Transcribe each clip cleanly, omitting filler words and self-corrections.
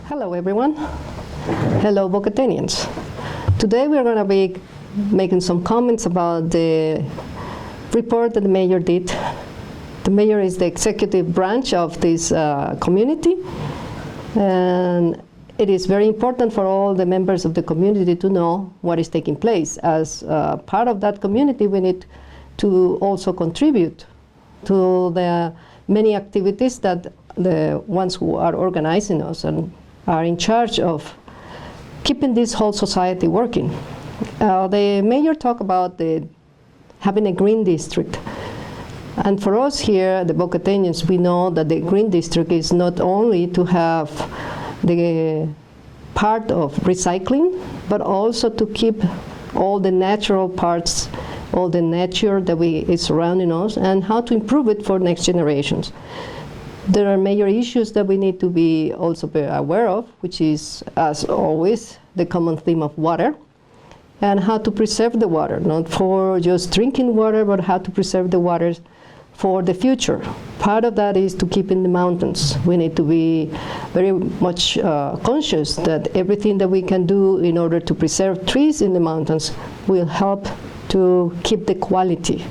Hello everyone. Hello Boquetenians. Today we're going to be making some comments about the report that the mayor did. The mayor is the executive branch of this community, and it is very important for all the members of the community to know what is taking place. As part of that community, we need to also contribute to the many activities that the ones who are organizing us and are in charge of keeping this whole society working. The mayor talked about having a green district. And for us here, the Boquetenians, we know that the green district is not only to have the part of recycling, but also to keep all the natural parts, all the nature that is surrounding us, and how to improve it for next generations. There are major issues that we need to be also aware of, which is, as always, the common theme of water, and how to preserve the water, not for just drinking water, but how to preserve the water for the future. Part of that is to keep in the mountains. We need to be very much conscious that everything that we can do in order to preserve trees in the mountains will help to keep the quality.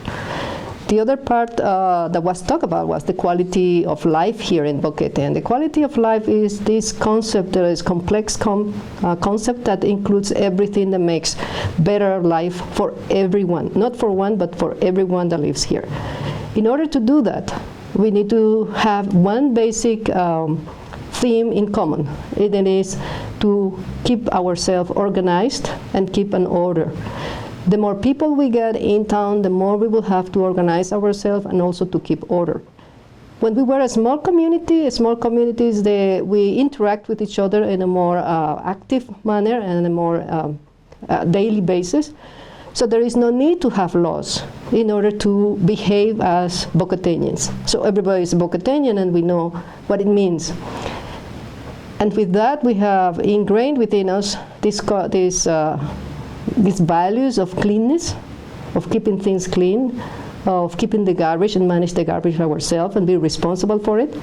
The other part that was talked about was the quality of life here in Boquete. And the quality of life is this concept that is complex concept that includes everything that makes better life for everyone. Not for one, but for everyone that lives here. In order to do that, we need to have one basic theme in common. It is to keep ourselves organized and keep an order. The more people we get in town, the more we will have to organize ourselves and also to keep order. When we were a small communities, we interact with each other in a more active manner and a more daily basis. So there is no need to have laws in order to behave as Boquetenians. So everybody is a Boquetenian and we know what it means. And with that, we have ingrained within us these values of cleanness, of keeping things clean, of keeping the garbage and manage the garbage ourselves and be responsible for it.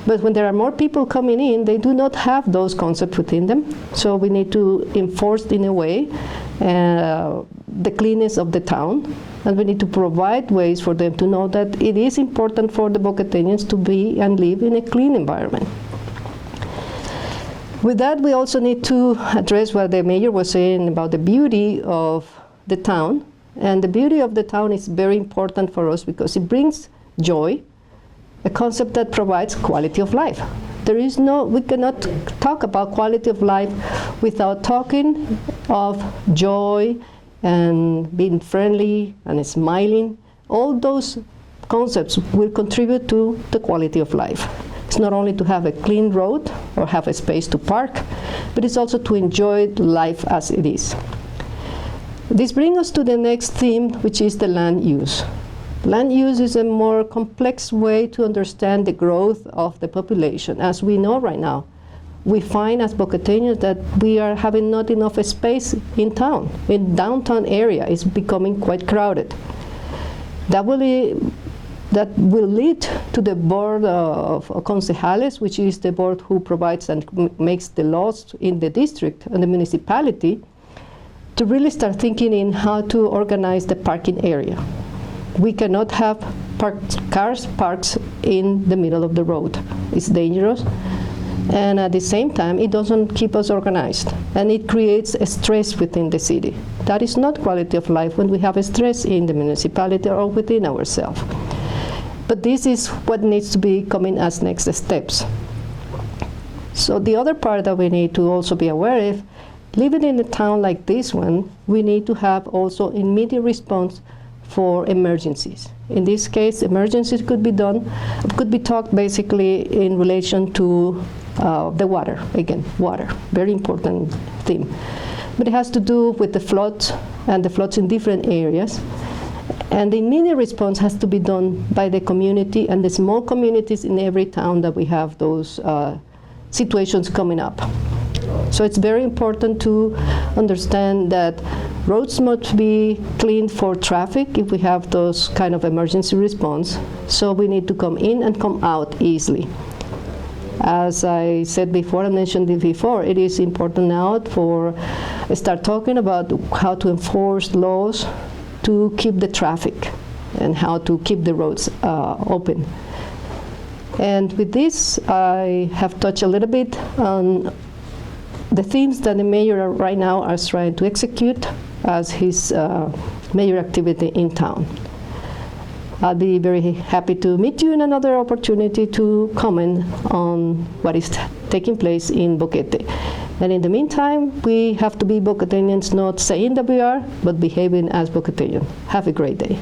But when there are more people coming in, they do not have those concepts within them. So we need to enforce in a way the cleanness of the town, and we need to provide ways for them to know that it is important for the Boquetenians to be and live in a clean environment. With that, we also need to address what the mayor was saying about the beauty of the town. And the beauty of the town is very important for us because it brings joy, a concept that provides quality of life. We cannot talk about quality of life without talking of joy and being friendly and smiling. All those concepts will contribute to the quality of life. It's not only to have a clean road or have a space to park, but it's also to enjoy life as it is. This brings us to the next theme, which is the land use. Land use is a more complex way to understand the growth of the population. As we know right now, we find as Boquetenians that we are having not enough space in town. In downtown area, it's becoming quite crowded. That will lead to the board of concejales, which is the board who provides and makes the laws in the district and the municipality, to really start thinking in how to organize the parking area. We cannot have cars parked in the middle of the road. It's dangerous, and at the same time, it doesn't keep us organized, and it creates a stress within the city. That is not quality of life when we have a stress in the municipality or within ourselves. But this is what needs to be coming as next steps. So the other part that we need to also be aware of, living in a town like this one, we need to have also immediate response for emergencies. In this case, emergencies could be talked basically in relation to the water. Again, water, very important theme. But it has to do with the floods and the floods in different areas. And the immediate response has to be done by the community and the small communities in every town that we have those situations coming up. So it's very important to understand that roads must be cleaned for traffic if we have those kind of emergency response. So we need to come in and come out easily. As I said before, I mentioned it before, it is important now for start talking about how to enforce laws to keep the traffic and how to keep the roads open. And with this, I have touched a little bit on the themes that the mayor right now is trying to execute as his mayor activity in town. I'll be very happy to meet you in another opportunity to comment on what is taking place in Boquete. And in the meantime, we have to be Boqueteñans, not saying that we are, but behaving as Boqueteñans. Have a great day.